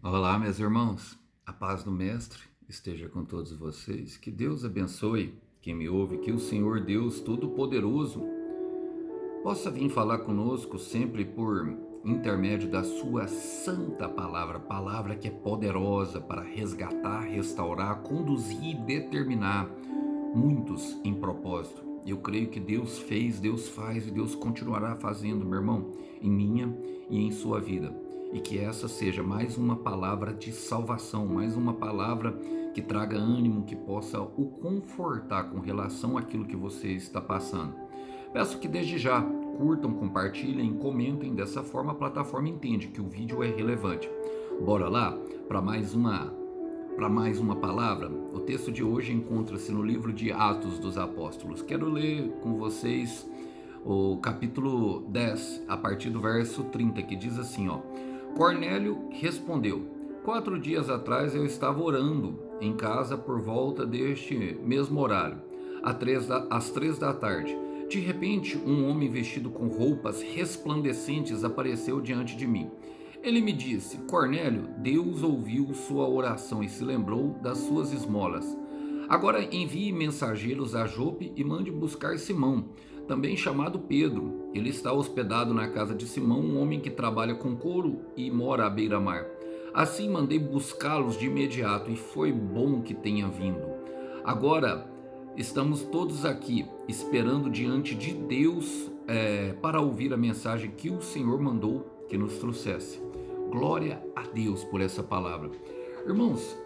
Olá, meus irmãos. A paz do Mestre esteja com todos vocês. Que Deus abençoe quem me ouve, que o Senhor Deus Todo-Poderoso possa vir falar conosco sempre por intermédio da sua santa palavra, palavra que é poderosa para resgatar, restaurar, conduzir e determinar muitos em propósito. Eu creio que Deus fez, Deus faz e Deus continuará fazendo, meu irmão, em minha e em sua vida. E que essa seja mais uma palavra de salvação, mais uma palavra que traga ânimo, que possa o confortar com relação àquilo que você está passando. Peço que desde já curtam, compartilhem, comentem, dessa forma a plataforma entende que o vídeo é relevante. Bora lá para mais uma palavra. O texto de hoje encontra-se no livro de Atos dos Apóstolos. Quero ler com vocês o capítulo 10, a partir do verso 30, que diz assim, ó: Cornélio respondeu: 4 dias atrás eu estava orando em casa por volta deste mesmo horário, às 3 da tarde. De repente, um homem vestido com roupas resplandecentes apareceu diante de mim. Ele me disse: Cornélio, Deus ouviu sua oração e se lembrou das suas esmolas. Agora envie mensageiros a Jope e mande buscar Simão, também chamado Pedro. Ele está hospedado na casa de Simão, um homem que trabalha com couro e mora à beira-mar. Assim mandei buscá-los de imediato e foi bom que tenha vindo. Agora estamos todos aqui esperando diante de Deus para ouvir a mensagem que o Senhor mandou que nos trouxesse. Glória a Deus por essa palavra. Irmãos,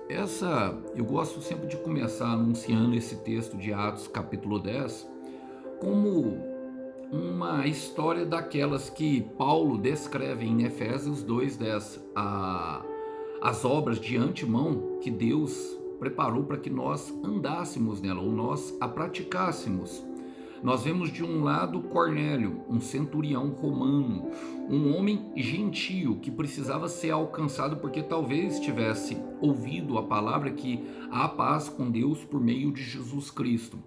eu gosto sempre de começar anunciando esse texto de Atos capítulo 10 como uma história daquelas que Paulo descreve em Efésios 2:10, as obras de antemão que Deus preparou para que nós andássemos nela, ou nós a praticássemos. Nós vemos de um lado Cornélio, um centurião romano, um homem gentio que precisava ser alcançado porque talvez tivesse ouvido a palavra que há paz com Deus por meio de Jesus Cristo.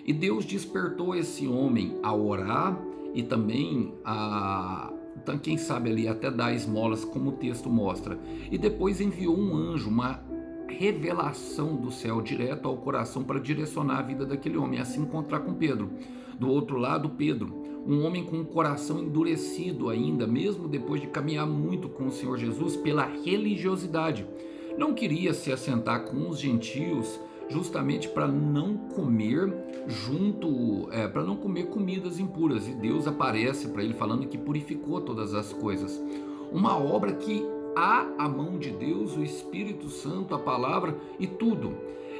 E Deus despertou esse homem a orar e também então, quem sabe ali até dar esmolas, como o texto mostra. E depois enviou um anjo, uma revelação do céu direto ao coração para direcionar a vida daquele homem, assim encontrar com Pedro. Do outro lado, Pedro, um homem com o coração endurecido ainda, mesmo depois de caminhar muito com o Senhor Jesus pela religiosidade. Não queria se assentar com os gentios justamente para não comer para não comer comidas impuras. E Deus aparece para ele falando que purificou todas as coisas. Uma obra que há a mão de Deus, o Espírito Santo, a palavra e tudo.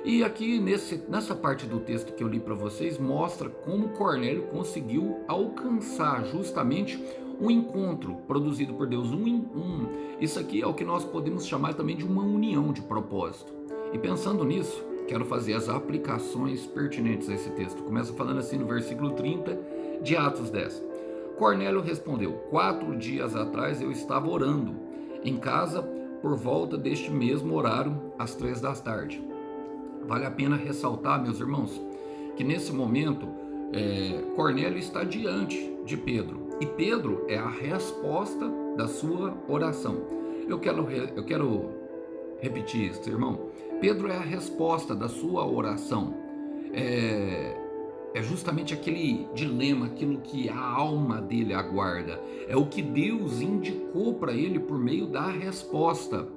E aqui nessa parte do texto que eu li para vocês, mostra como Cornélio conseguiu alcançar justamente um encontro produzido por Deus. Isso aqui é o que nós podemos chamar também de uma união de propósito. E pensando nisso, quero fazer as aplicações pertinentes a esse texto. Começa falando assim no versículo 30 de Atos 10. Cornélio respondeu: 4 dias atrás eu estava orando em casa por volta deste mesmo horário, às 3 da tarde. Vale a pena ressaltar, meus irmãos, que nesse momento Cornélio está diante de Pedro. E Pedro é a resposta da sua oração. Eu quero repetir isso, irmão. Pedro é a resposta da sua oração. É justamente aquele dilema, aquilo que a alma dele aguarda. É o que Deus indicou para ele por meio da resposta.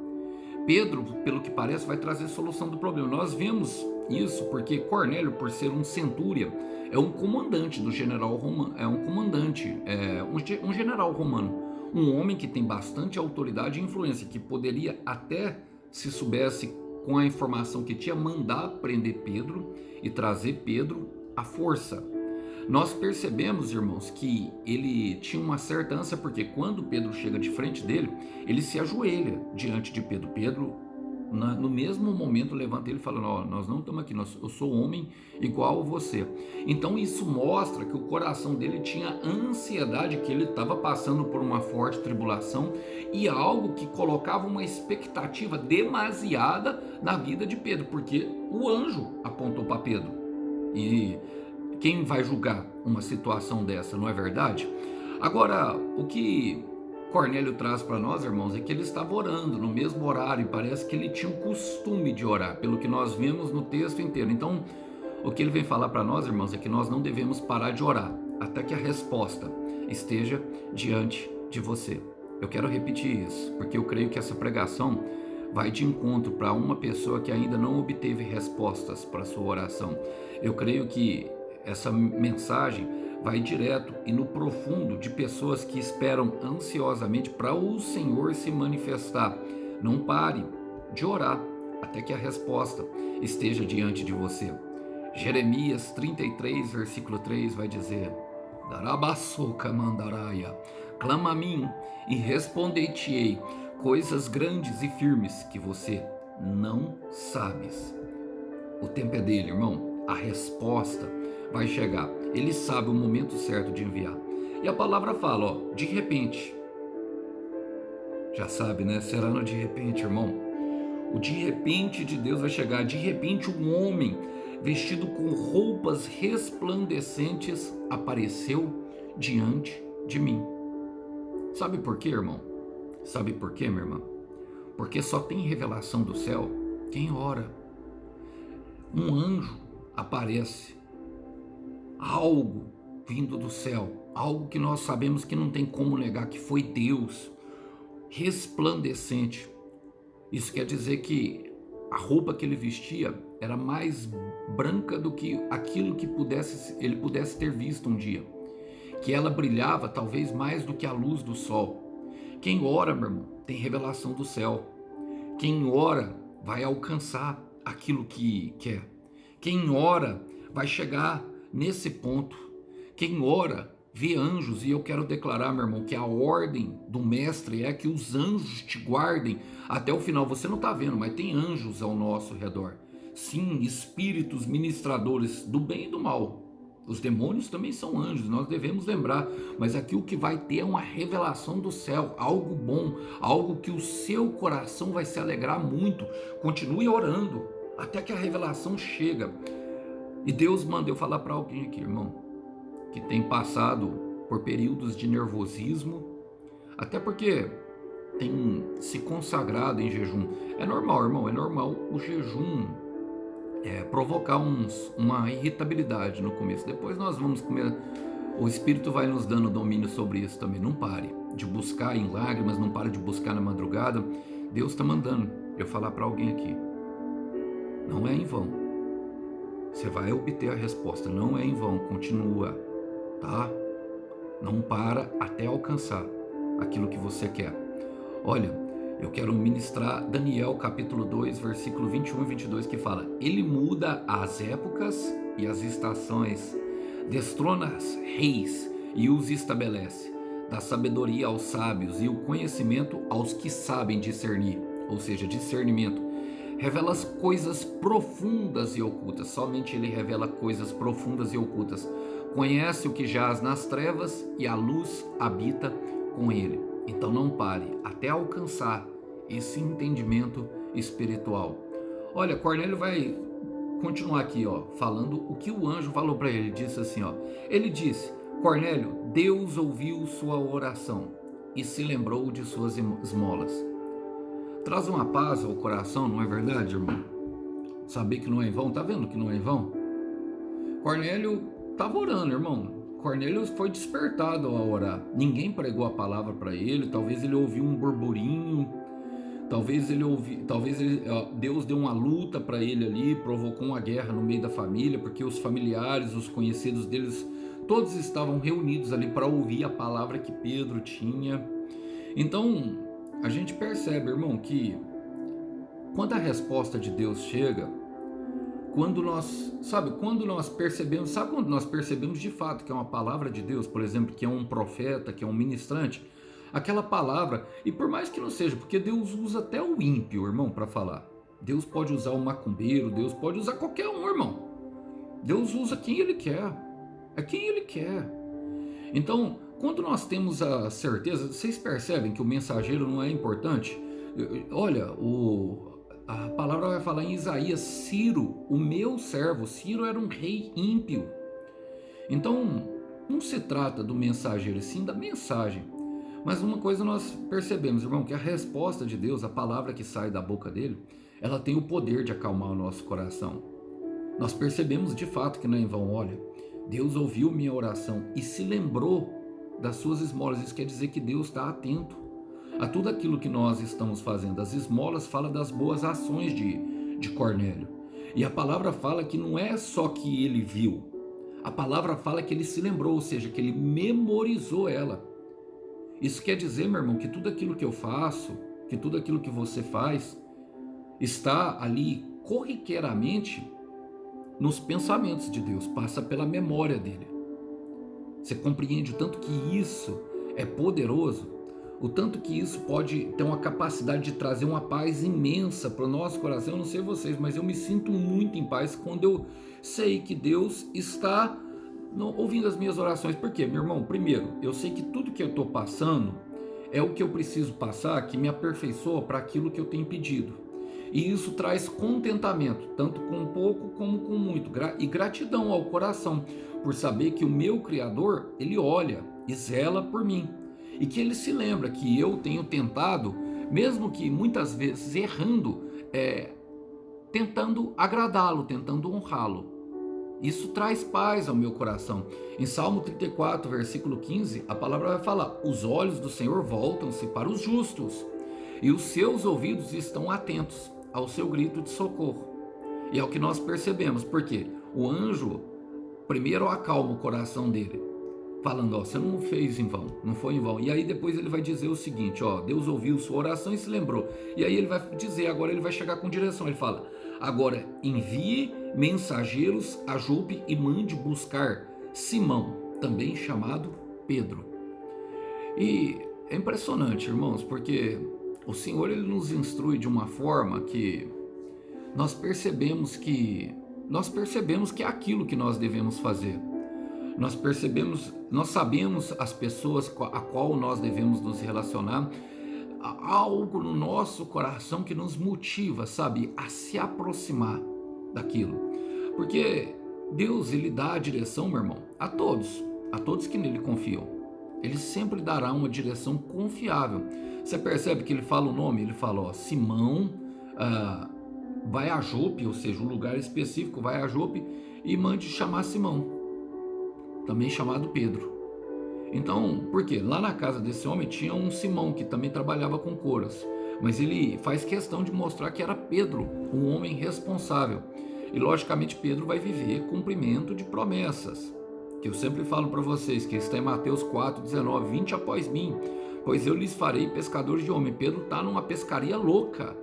Pedro, pelo que parece, vai trazer solução do problema. Nós vemos isso porque Cornélio, por ser um centúria, é um comandante do general romano, um general romano, um homem que tem bastante autoridade e influência, que poderia até, se soubesse com a informação que tinha, mandar prender Pedro e trazer Pedro à força. Nós percebemos, irmãos, que ele tinha uma certa ânsia, porque quando Pedro chega de frente dele, ele se ajoelha diante de Pedro. Pedro, no mesmo momento, levanta ele falando: ó, nós não estamos aqui, eu sou homem igual a você. Então isso mostra que o coração dele tinha ansiedade, que ele estava passando por uma forte tribulação e algo que colocava uma expectativa demasiada na vida de Pedro, porque o anjo apontou para Pedro. E quem vai julgar uma situação dessa, não é verdade? Agora, o que Cornélio traz para nós, irmãos, é que ele estava orando no mesmo horário, e parece que ele tinha o costume de orar, pelo que nós vemos no texto inteiro. Então, o que ele vem falar para nós, irmãos, é que nós não devemos parar de orar, até que a resposta esteja diante de você. Eu quero repetir isso, porque eu creio que essa pregação vai de encontro para uma pessoa que ainda não obteve respostas para a sua oração. Eu creio que essa mensagem vai direto e no profundo de pessoas que esperam ansiosamente para o Senhor se manifestar. Não pare de orar até que a resposta esteja diante de você. Jeremias 33, versículo 3 vai dizer: Darabassoca mandaraia, clama a mim e responder-te-ei coisas grandes e firmes que você não sabes. O tempo é dele, irmão. A resposta vai chegar. Ele sabe o momento certo de enviar. E a palavra fala, ó, de repente. Já sabe, né? Será no de repente, irmão. O de repente de Deus vai chegar. De repente um homem vestido com roupas resplandecentes apareceu diante de mim. Sabe por quê, irmão? Sabe por quê, minha irmã? Porque só tem revelação do céu quem ora. Um anjo aparece, algo vindo do céu, algo que nós sabemos que não tem como negar que foi Deus, resplandecente. Isso quer dizer que a roupa que ele vestia era mais branca do que aquilo que ele pudesse ter visto um dia, que ela brilhava talvez mais do que a luz do sol. Quem ora, meu irmão, tem revelação do céu. Quem ora vai alcançar aquilo que quer. Quem ora vai chegar nesse ponto. Quem ora vê anjos, e eu quero declarar, meu irmão, que a ordem do mestre é que os anjos te guardem até o final. Você não está vendo, mas tem anjos ao nosso redor. Sim, espíritos ministradores do bem e do mal. Os demônios também são anjos, nós devemos lembrar, mas aqui o que vai ter é uma revelação do céu, algo bom, algo que o seu coração vai se alegrar muito. Continue orando até que a revelação chega. E Deus manda eu falar para alguém aqui, irmão, que tem passado por períodos de nervosismo, até porque tem se consagrado em jejum. É normal, irmão, é normal o jejum provocar uma irritabilidade no começo. Depois nós vamos comer. O Espírito vai nos dando domínio sobre isso também. Não pare de buscar em lágrimas, não pare de buscar na madrugada. Deus está mandando eu falar para alguém aqui. Não é em vão. Você vai obter a resposta. Não é em vão. Continua, tá? Não para até alcançar aquilo que você quer. Olha, eu quero ministrar Daniel capítulo 2, versículo 21 e 22, que fala: Ele muda as épocas e as estações, destrona reis e os estabelece, dá sabedoria aos sábios e o conhecimento aos que sabem discernir, ou seja, discernimento. Revela as coisas profundas e ocultas, somente Ele revela coisas profundas e ocultas. Conhece o que jaz nas trevas e a luz habita com Ele. Então não pare até alcançar esse entendimento espiritual. Olha, Cornélio vai continuar aqui, ó, falando o que o anjo falou para ele. Ele disse assim, ó, ele disse: Cornélio, Deus ouviu sua oração e se lembrou de suas esmolas. Traz uma paz ao coração, não é verdade, irmão? Saber que não é em vão, tá vendo que não é em vão? Cornélio estava orando, irmão. Cornélio foi despertado a orar. Ninguém pregou a palavra para ele. Talvez ele ouviu um burburinho. Deus deu uma luta para ele ali, provocou uma guerra no meio da família, porque os familiares, os conhecidos deles, todos estavam reunidos ali para ouvir a palavra que Pedro tinha. Então, a gente percebe, irmão, que quando a resposta de Deus chega, quando nós percebemos de fato que é uma palavra de Deus, por exemplo, que é um profeta, que é um ministrante, aquela palavra, e por mais que não seja, porque Deus usa até o ímpio, irmão, para falar. Deus pode usar o macumbeiro, Deus pode usar qualquer um, irmão. Deus usa quem Ele quer, é quem Ele quer. Então, quando nós temos a certeza, vocês percebem que o mensageiro não é importante? Olha, a palavra vai falar em Isaías: Ciro, o meu servo. Ciro era um rei ímpio. Então, não se trata do mensageiro, sim da mensagem. Mas uma coisa nós percebemos, irmão, que a resposta de Deus, a palavra que sai da boca dele, ela tem o poder de acalmar o nosso coração. Nós percebemos de fato que não é em vão. Olha, Deus ouviu minha oração e se lembrou das suas esmolas. Isso quer dizer que Deus está atento a tudo aquilo que nós estamos fazendo. As esmolas falam das boas ações de Cornélio. E a palavra fala que não é só que ele viu, a palavra fala que ele se lembrou, ou seja, que ele memorizou ela. Isso quer dizer, meu irmão, que tudo aquilo que eu faço, que tudo aquilo que você faz, está ali corriqueiramente nos pensamentos de Deus, passa pela memória dele. Você compreende o tanto que isso é poderoso? O tanto que isso pode ter uma capacidade de trazer uma paz imensa para o nosso coração. Eu não sei vocês, mas eu me sinto muito em paz quando eu sei que Deus está ouvindo as minhas orações. Por quê, meu irmão? Primeiro, eu sei que tudo que eu estou passando é o que eu preciso passar, que me aperfeiçoa para aquilo que eu tenho pedido. E isso traz contentamento, tanto com pouco como com muito, e gratidão ao coração, por saber que o meu Criador, ele olha e zela por mim. E que ele se lembra que eu tenho tentado, mesmo que muitas vezes errando, tentando agradá-lo, tentando honrá-lo. Isso traz paz ao meu coração. Em Salmo 34, versículo 15, a palavra vai falar: os olhos do Senhor voltam-se para os justos, e os seus ouvidos estão atentos ao seu grito de socorro. E é o que nós percebemos, porque o anjo primeiro acalma o coração dele, falando: ó, você não fez em vão, não foi em vão. E aí depois ele vai dizer o seguinte: ó, Deus ouviu sua oração e se lembrou. E aí ele vai dizer, agora ele vai chegar com direção, ele fala: agora envie mensageiros a Jope e mande buscar Simão, também chamado Pedro. E é impressionante, irmãos, porque o Senhor, ele nos instrui de uma forma que nós percebemos que é aquilo que nós devemos fazer. Nós sabemos as pessoas a qual nós devemos nos relacionar. Há algo no nosso coração que nos motiva, sabe, a se aproximar daquilo. Porque Deus, ele dá a direção, meu irmão, a todos que nele confiam. Ele sempre dará uma direção confiável. Você percebe que ele fala o nome, ele fala, ó, Simão, vai a Jope, ou seja, um lugar específico, vai a Jope e mande chamar Simão, também chamado Pedro. Então, por quê? Lá na casa desse homem tinha um Simão que também trabalhava com couras, mas ele faz questão de mostrar que era Pedro, um homem responsável. E logicamente Pedro vai viver cumprimento de promessas, que eu sempre falo para vocês, que está em Mateus 4,19, 20 após mim, pois eu lhes farei pescadores de homem. Pedro está numa pescaria louca.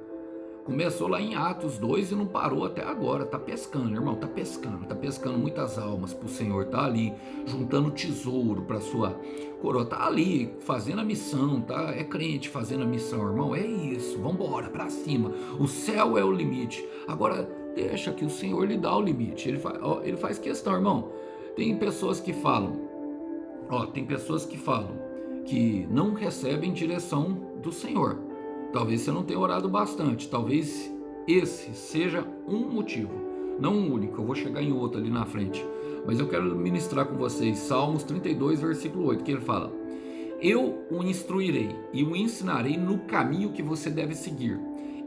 Começou lá em Atos 2 e não parou até agora. Tá pescando, irmão, tá pescando muitas almas pro Senhor, tá ali juntando tesouro para sua coroa, tá ali fazendo a missão, tá? É crente fazendo a missão, irmão, é isso, vambora, para cima, o céu é o limite. Agora, deixa que o Senhor lhe dá o limite, ele faz questão, irmão. Tem pessoas que falam que não recebem direção do Senhor. Talvez você não tenha orado bastante, talvez esse seja um motivo, não um único, eu vou chegar em outro ali na frente, mas eu quero ministrar com vocês Salmos 32, versículo 8, que ele fala: eu o instruirei e o ensinarei no caminho que você deve seguir,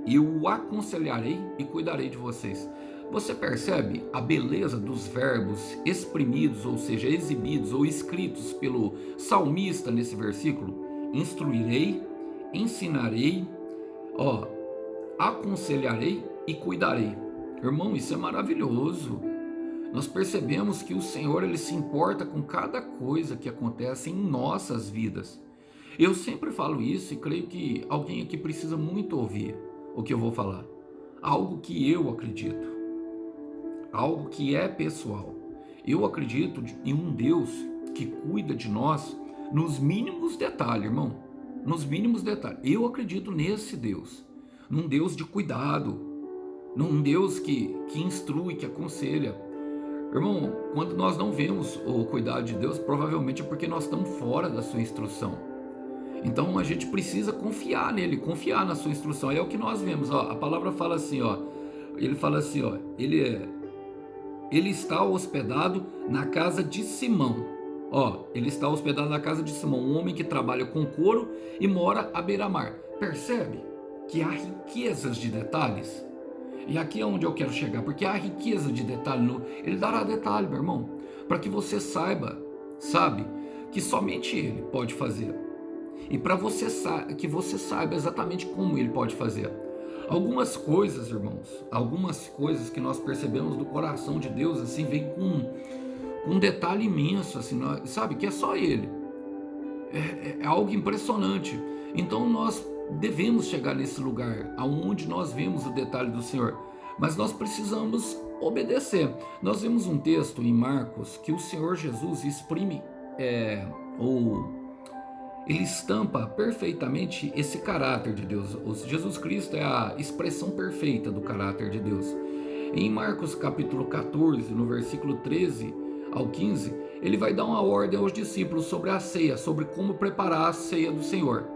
eu o aconselharei e cuidarei de vocês. Você percebe a beleza dos verbos exprimidos, ou seja, exibidos ou escritos pelo salmista nesse versículo? Instruirei, ensinarei, aconselharei e cuidarei. Irmão, isso é maravilhoso. Nós percebemos que o Senhor, ele se importa com cada coisa que acontece em nossas vidas. Eu sempre falo isso e creio que alguém aqui precisa muito ouvir o que eu vou falar. Algo que eu acredito, algo que é pessoal. Eu acredito em um Deus que cuida de nós nos mínimos detalhes, irmão. Nos mínimos detalhes. Eu acredito nesse Deus, num Deus de cuidado, num Deus que instrui, que aconselha. Irmão, quando nós não vemos o cuidado de Deus, provavelmente é porque nós estamos fora da sua instrução. Então a gente precisa confiar nele, confiar na sua instrução. É o que nós vemos, a palavra fala assim, ele fala assim, ele está hospedado na casa de Simão. Ó, ele está hospedado na casa de Simão, um homem que trabalha com couro e mora à beira-mar. Percebe que há riquezas de detalhes? E aqui é onde eu quero chegar, porque há riqueza de detalhe. Ele dará detalhe, meu irmão, para que você sabe, que somente ele pode fazer. E para que você saiba exatamente como ele pode fazer. Algumas coisas, irmãos, algumas coisas que nós percebemos do coração de Deus, assim, vem com um detalhe imenso, assim, sabe, que é só ele. É algo impressionante. Então nós devemos chegar nesse lugar, aonde nós vemos o detalhe do Senhor. Mas nós precisamos obedecer. Nós vemos um texto em Marcos que o Senhor Jesus exprime, ele estampa perfeitamente esse caráter de Deus. Jesus Cristo é a expressão perfeita do caráter de Deus. Em Marcos capítulo 14, no versículo 13 ao 15, ele vai dar uma ordem aos discípulos sobre a ceia, sobre como preparar a ceia do Senhor.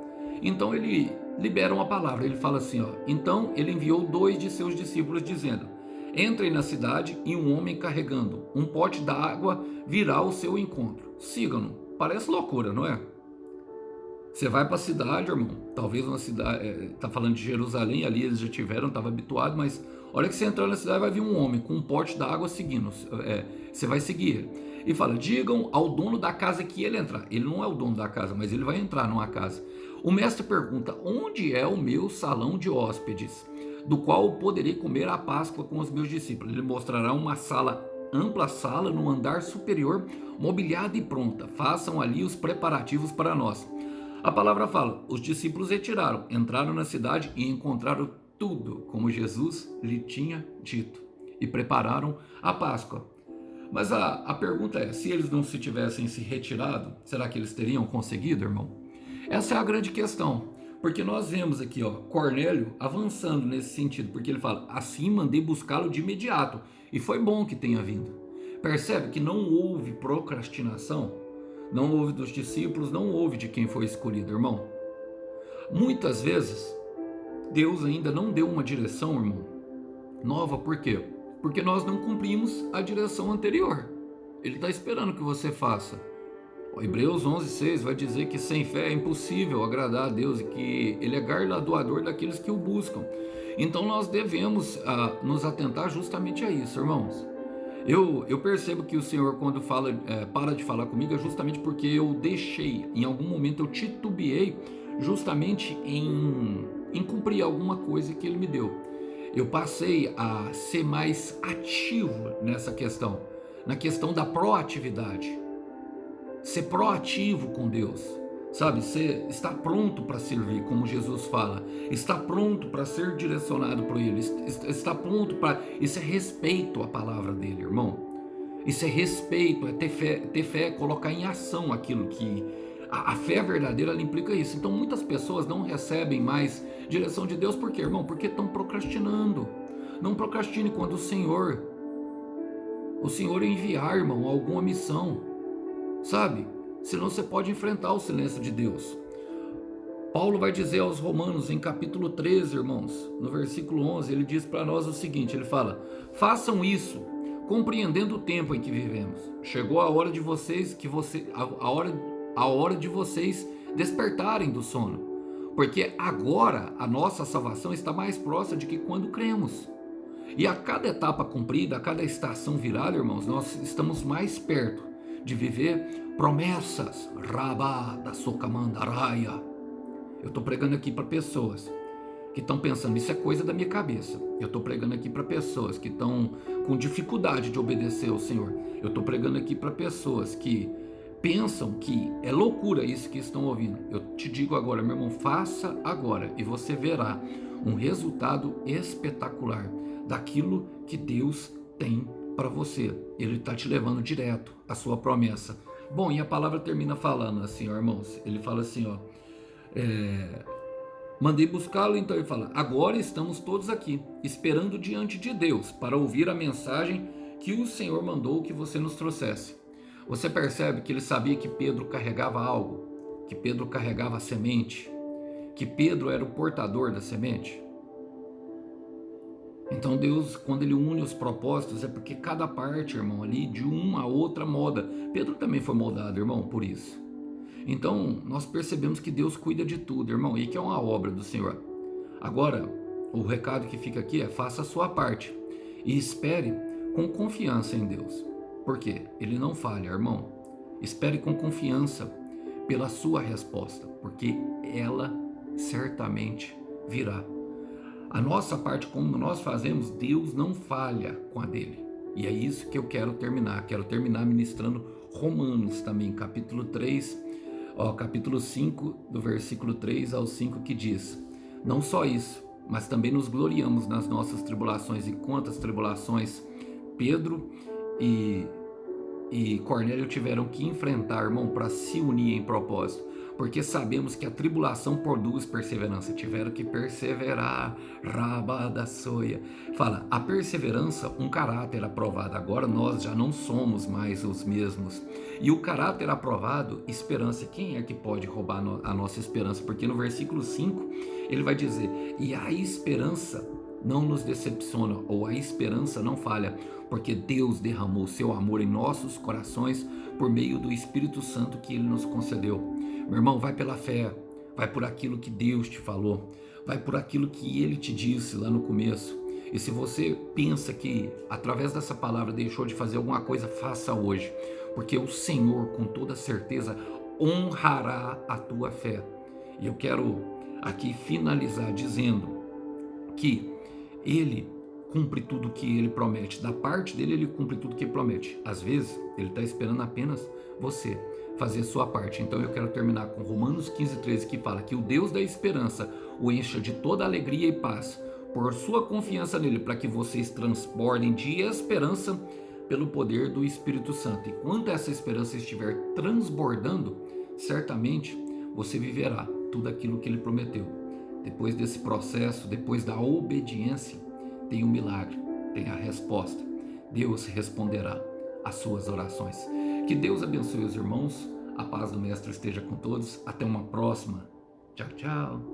Então ele libera uma palavra, ele fala assim, ó, então ele enviou 2 de seus discípulos dizendo, entrem na cidade e um homem carregando um pote d'água virá ao seu encontro, sigam-no. Parece loucura, não é? Você vai para a cidade, irmão, talvez uma cidade, tá falando de Jerusalém, ali eles já tiveram, estava habituado, mas olha que você entrar na cidade vai vir um homem com um pote d'água seguindo, você vai seguir ele. E fala, digam ao dono da casa que ele entrar. Ele não é o dono da casa, mas ele vai entrar numa casa. O mestre pergunta, onde é o meu salão de hóspedes, do qual poderei comer a Páscoa com os meus discípulos? Ele mostrará uma ampla sala no andar superior, mobiliada e pronta. Façam ali os preparativos para nós. A palavra fala, os discípulos retiraram, entraram na cidade e encontraram tudo como Jesus lhe tinha dito e prepararam a Páscoa. Mas a pergunta é, se eles não se tivessem se retirado, será que eles teriam conseguido, irmão? Essa é a grande questão, porque nós vemos aqui, ó, Cornélio avançando nesse sentido, porque ele fala, assim mandei buscá-lo de imediato, e foi bom que tenha vindo. Percebe que não houve procrastinação? Não houve dos discípulos, não houve de quem foi escolhido, irmão. Muitas vezes, Deus ainda não deu uma direção, irmão, nova, por quê? Porque nós não cumprimos a direção anterior. Ele está esperando que você faça. O Hebreus 11:6 vai dizer que sem fé é impossível agradar a Deus e que Ele é galardoador daqueles que o buscam. Então nós devemos nos atentar justamente a isso, irmãos. Eu percebo que o Senhor, quando para de falar comigo, é justamente porque eu deixei, em algum momento eu titubeei justamente em cumprir alguma coisa que Ele me deu. Eu passei a ser mais ativo nessa questão, na questão da proatividade. Ser proativo com Deus, sabe? Você está pronto para servir, como Jesus fala. Está pronto para ser direcionado por Ele. Está pronto para... Isso é respeito à palavra dEle, irmão. Isso é respeito, é ter fé, é colocar em ação aquilo que... A fé verdadeira, ela implica isso. Então muitas pessoas não recebem mais direção de Deus. Por quê, irmão? Porque estão procrastinando. Não procrastine quando o Senhor enviar, irmão, alguma missão, sabe? Senão você pode enfrentar o silêncio de Deus. Paulo vai dizer aos Romanos, em capítulo 13, irmãos, no versículo 11, ele diz para nós o seguinte, ele fala, façam isso, compreendendo o tempo em que vivemos. Chegou a hora de vocês, a hora de vocês despertarem do sono, porque agora a nossa salvação está mais próxima de que quando cremos. E a cada etapa cumprida, a cada estação virada, irmãos, nós estamos mais perto de viver promessas. Rabá da Sokamandaraia. Eu estou pregando aqui para pessoas que estão pensando, isso é coisa da minha cabeça. Eu estou pregando aqui para pessoas que estão com dificuldade de obedecer ao Senhor. Eu estou pregando aqui para pessoas que pensam que é loucura isso que estão ouvindo. Eu te digo agora, meu irmão, faça agora e você verá um resultado espetacular daquilo que Deus tem para você. Ele está te levando direto à sua promessa. Bom, e a palavra termina falando assim, ó, irmãos. Ele fala assim, ó, mandei buscá-lo, então ele fala, agora estamos todos aqui, esperando diante de Deus, para ouvir a mensagem que o Senhor mandou que você nos trouxesse. Você percebe que ele sabia que Pedro carregava algo, que Pedro carregava a semente, que Pedro era o portador da semente? Então Deus, quando Ele une os propósitos, é porque cada parte, irmão, ali de uma a outra molda. Pedro também foi moldado, irmão, por isso. Então nós percebemos que Deus cuida de tudo, irmão, e que é uma obra do Senhor. Agora, o recado que fica aqui é: faça a sua parte e espere com confiança em Deus. Por quê? Ele não falha, irmão. Espere com confiança pela sua resposta, porque ela certamente virá. A nossa parte, como nós fazemos, Deus não falha com a dele. E é isso que eu quero terminar. Quero terminar ministrando Romanos também, capítulo 3, capítulo 5, do versículo 3 ao 5, que diz: não só isso, mas também nos gloriamos nas nossas tribulações. E quantas tribulações Pedro e Cornélio tiveram que enfrentar, irmão, para se unir em propósito. Porque sabemos que a tribulação produz perseverança. Tiveram que perseverar. Rabada soia. Fala, a perseverança, um caráter aprovado. Agora nós já não somos mais os mesmos. E o caráter aprovado, esperança. Quem é que pode roubar a nossa esperança? Porque no versículo 5, ele vai dizer: e a esperança não nos decepciona, ou a esperança não falha, porque Deus derramou seu amor em nossos corações por meio do Espírito Santo que Ele nos concedeu. Meu irmão, vai pela fé, vai por aquilo que Deus te falou, vai por aquilo que Ele te disse lá no começo. E se você pensa que através dessa palavra deixou de fazer alguma coisa, faça hoje, porque o Senhor, com toda certeza, honrará a tua fé. E eu quero aqui finalizar dizendo que Ele cumpre tudo que Ele promete. Da parte dele, Ele cumpre tudo que Ele promete. Às vezes, Ele está esperando apenas você fazer a sua parte. Então eu quero terminar com Romanos 15:13, que fala que o Deus da esperança o encha de toda alegria e paz por sua confiança nele, para que vocês transbordem de esperança pelo poder do Espírito Santo. E quando essa esperança estiver transbordando, certamente você viverá tudo aquilo que Ele prometeu. Depois desse processo, depois da obediência, tem um milagre, tem a resposta. Deus responderá às suas orações. Que Deus abençoe os irmãos, a paz do Mestre esteja com todos. Até uma próxima. Tchau, tchau.